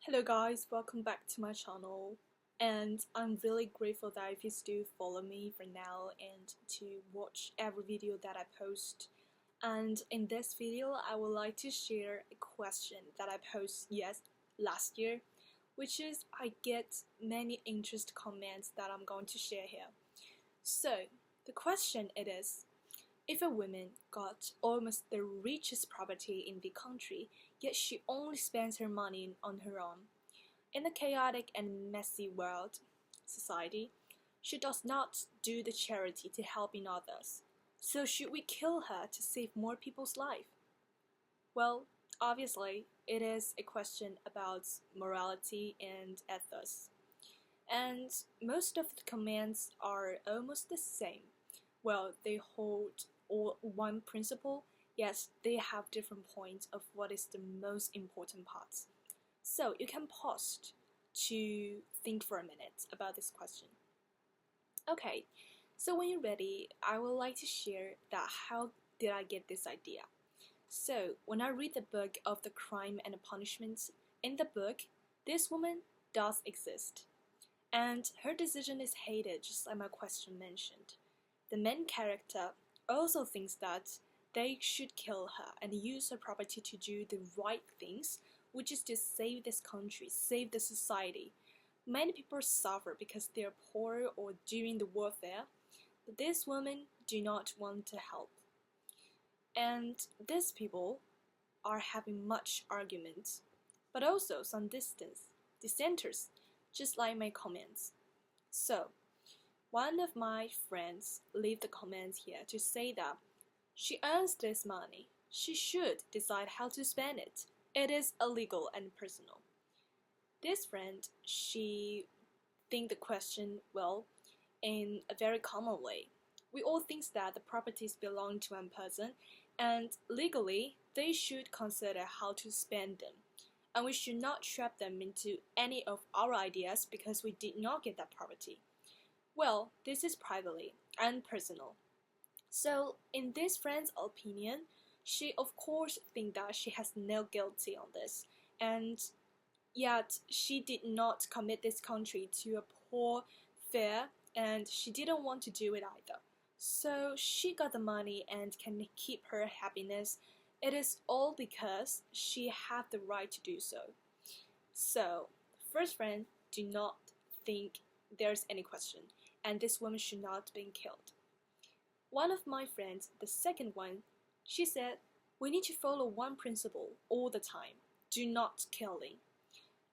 Hello guys, welcome back to my channel, and I'm really grateful that if you still follow me for now and to watch every video that I post. And in this video I would like to share a question that I posted last year, which is I get many interesting comments that I'm going to share here. So the question it is, if a woman got almost the richest property in the country, yet she only spends her money on her own. In a chaotic and messy society, she does not do the charity to helping others. So should we kill her to save more people's life? Well, obviously, it is a question about morality and ethos. And most of the comments are almost the same. Well, they hold all one principle, yet they have different points of what is the most important parts. So you can pause to think for a minute about this question. Okay, so when you're ready, I would like to share that how did I get this idea. So when I read the book of the crime and the punishment, in the book, this woman does exist. And her decision is hated, just like my question mentioned. The main character also thinks that they should kill her and use her property to do the right things, which is to save this country, save the society. Many people suffer because they are poor or during the warfare, but these women do not want to help. And these people are having much argument, but also some dissenters, just like my comments. So, one of my friends leave the comments here to say that she earns this money. She should decide how to spend it. It is illegal and personal. This friend, she think the question, well, in a very common way. We all think that the properties belong to one person, and legally, they should consider how to spend them. And we should not trap them into any of our ideas because we did not get that property. Well, this is privately and personal. So, in this friend's opinion, she of course thinks that she has no guilty on this, and yet she did not commit this country to a poor fare, and she didn't want to do it either. So she got the money and can keep her happiness. It is all because she had the right to do so. So, first friend, do not think there's any question, and this woman should not be killed. One of my friends, the second one, she said, we need to follow one principle all the time. Do not killing.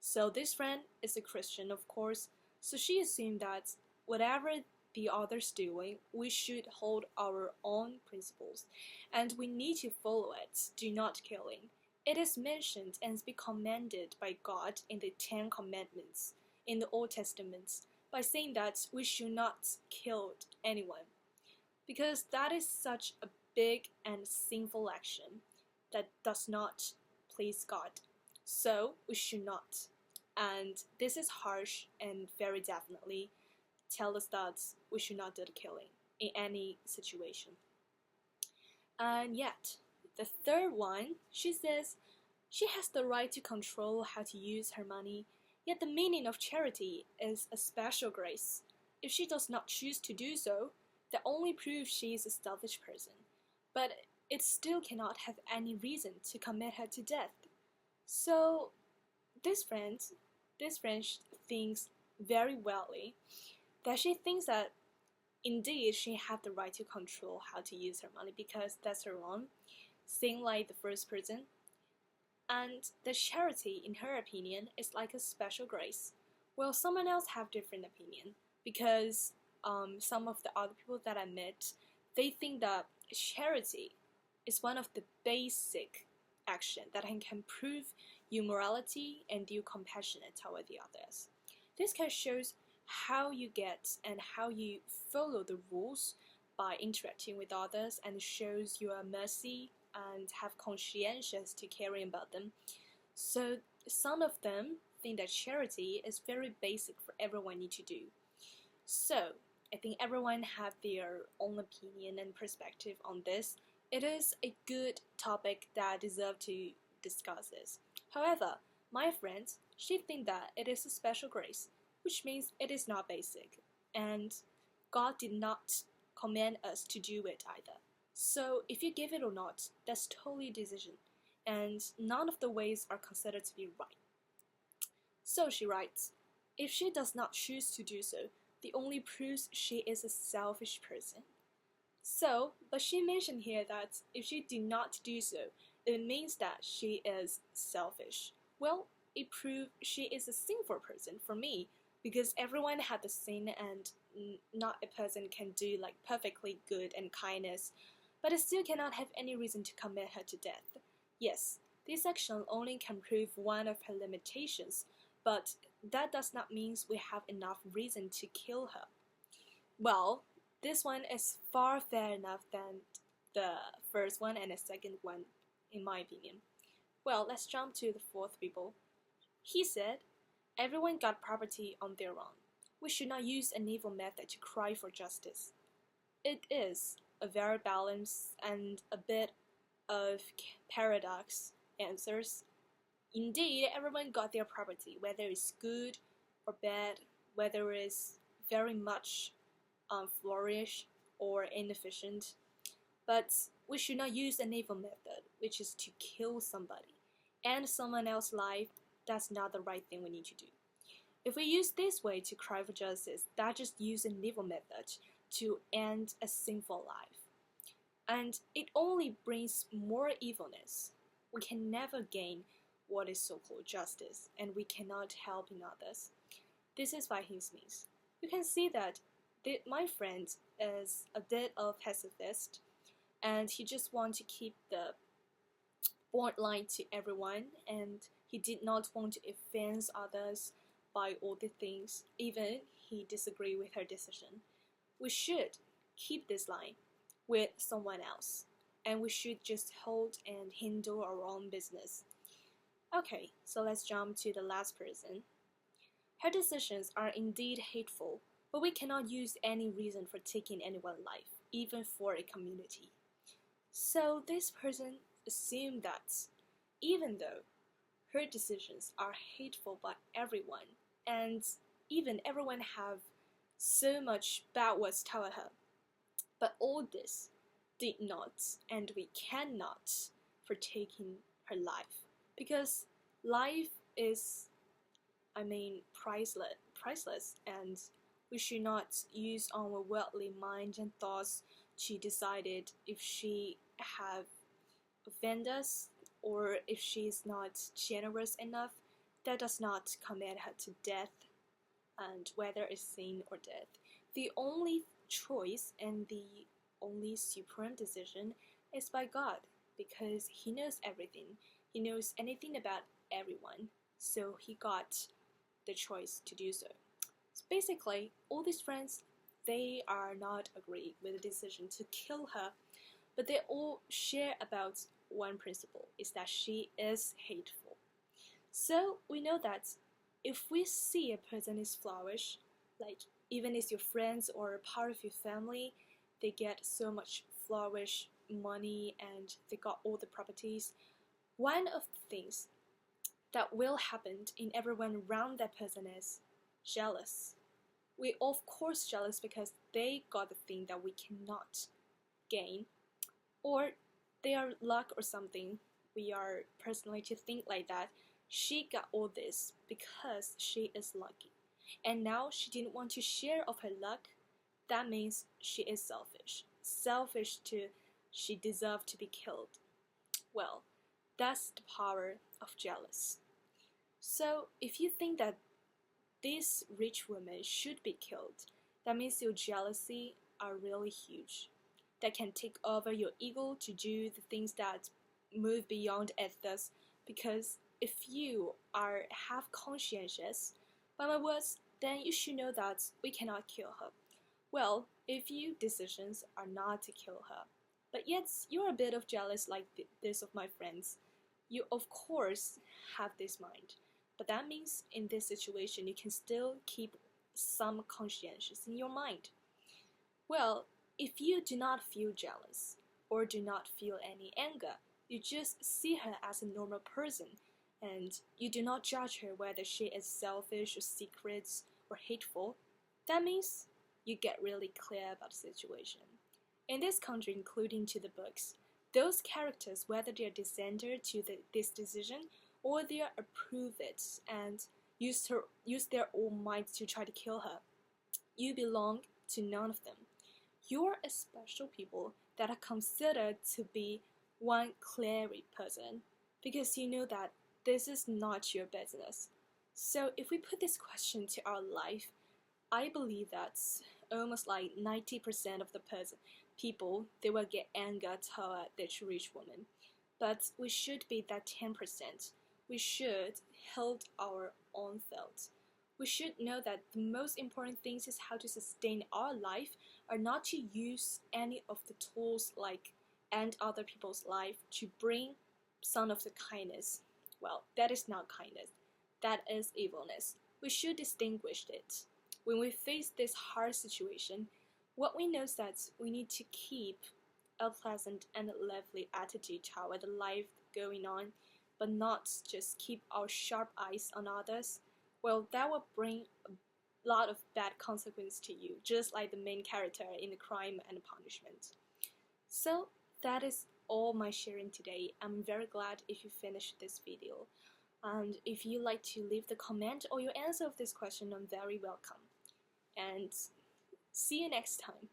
So this friend is a Christian, of course, so she assumed that whatever the other's doing, we should hold our own principles, and we need to follow it. Do not killing. It is mentioned and be commanded by God in the 10 Commandments in the Old Testament by saying that we should not kill anyone, because that is such a big and sinful action that does not please God. So we should not. And this is harsh and very definitely tell us that we should not do the killing in any situation. And yet, the third one, she says she has the right to control how to use her money, yet the meaning of charity is a special grace. If she does not choose to do so, that only proves she is a selfish person, but it still cannot have any reason to commit her to death. So, this friend thinks very wellly that she thinks that indeed she had the right to control how to use her money because that's her own, same like the first person. And the charity, in her opinion, is like a special grace. Well, someone else have different opinion because some of the other people that I met, they think that charity is one of the basic action that can prove your morality and you compassionate toward the others. This can shows how you get and how you follow the rules by interacting with others, and shows your mercy and have conscientious to caring about them. So some of them think that charity is very basic for everyone need to do. So I think everyone have their own opinion and perspective on this. It is a good topic that deserves to discuss this. However, My friend, she thinks that it is a special grace, which means it is not basic, and God did not command us to do it either. So if you give it or not, that's totally a decision, and none of the ways are considered to be right. So she writes, if she does not choose to do so, the only proves she is a selfish person. So, but she mentioned here that if she did not do so, it means that she is selfish. Well, it proves she is a sinful person for me, because everyone had the sin and not a person can do like perfectly good and kindness, but it still cannot have any reason to commit her to death. Yes, this action only can prove one of her limitations, but that does not mean we have enough reason to kill her. Well, this one is far fair enough than the first one and the second one, in my opinion. Well, let's jump to the fourth people. He said, everyone got property on their own. We should not use an evil method to cry for justice. It is a very balanced and a bit of paradox answers. Indeed, everyone got their property, whether it's good or bad, whether it's very much flourish or inefficient. But we should not use an evil method, which is to kill somebody and someone else's life. That's not the right thing we need to do. If we use this way to cry for justice, that just use an evil method to end a sinful life. And it only brings more evilness. We can never gain what is so-called justice, and we cannot help in others. This is by his means. You can see that my friend is a bit of pacifist, and he just wants to keep the borderline to everyone, and he did not want to offend others by all the things, even he disagreed with her decision. We should keep this line with someone else, and we should just hold and handle our own business. Okay, so let's jump to the last person. Her decisions are indeed hateful, but we cannot use any reason for taking anyone's life, even for a community. So this person assumed that even though her decisions are hateful by everyone, and even everyone have so much bad words toward her, but all this did not, and we cannot, for taking her life, because life is, priceless, and we should not use our worldly mind and thoughts to decide if she have offended us or if she is not generous enough. That does not commit her to death, and whether it's sin or death. The only choice and the only supreme decision is by God, because He knows everything. He knows anything about everyone, so He got the choice to do so. So basically, all these friends, they are not agree with the decision to kill her, but they all share about one principle, is that she is hateful. So we know that if we see a person is flourish, like even if your friends or part of your family, they get so much flourish, money, and they got all the properties, one of the things that will happen in everyone around that person is jealous. We of course jealous because they got the thing that we cannot gain, or they are luck or something. We are personally to think like that. She got all this because she is lucky, and now she didn't want to share of her luck. That means she is selfish. Selfish to she deserved to be killed. Well, that's the power of jealous. So if you think that this rich woman should be killed, that means your jealousy are really huge. That can take over your ego to do the things that move beyond ethos, because if you are half conscientious, by my words, then you should know that we cannot kill her. Well, if your decisions are not to kill her, but yet you're a bit of jealous like this of my friends, you of course have this mind. But that means in this situation you can still keep some conscientious in your mind. Well, if you do not feel jealous or do not feel any anger, you just see her as a normal person, and you do not judge her whether she is selfish or secret or hateful, that means you get really clear about the situation. In this country, including to the books, those characters, whether they are dissenter to this decision or they approve it and use their own minds to try to kill her, you belong to none of them. You're a special people that are considered to be one clear person because you know that this is not your business. So if we put this question to our life, I believe that almost like 90% of the people, they will get anger toward this rich woman. But we should be that 10%. We should hold our own thoughts. We should know that the most important things is how to sustain our life, or not to use any of the tools like end other people's life to bring some of the kindness. Well, that is not kindness. That is evilness. We should distinguish it. When we face this hard situation, what we know is that we need to keep a pleasant and lively attitude toward the life going on, but not just keep our sharp eyes on others. Well, that will bring a lot of bad consequences to you, just like the main character in the Crime and Punishment. So that is all my sharing today. I'm very glad if you finished this video. And if you like to leave the comment or your answer of this question, I'm very welcome. And see you next time.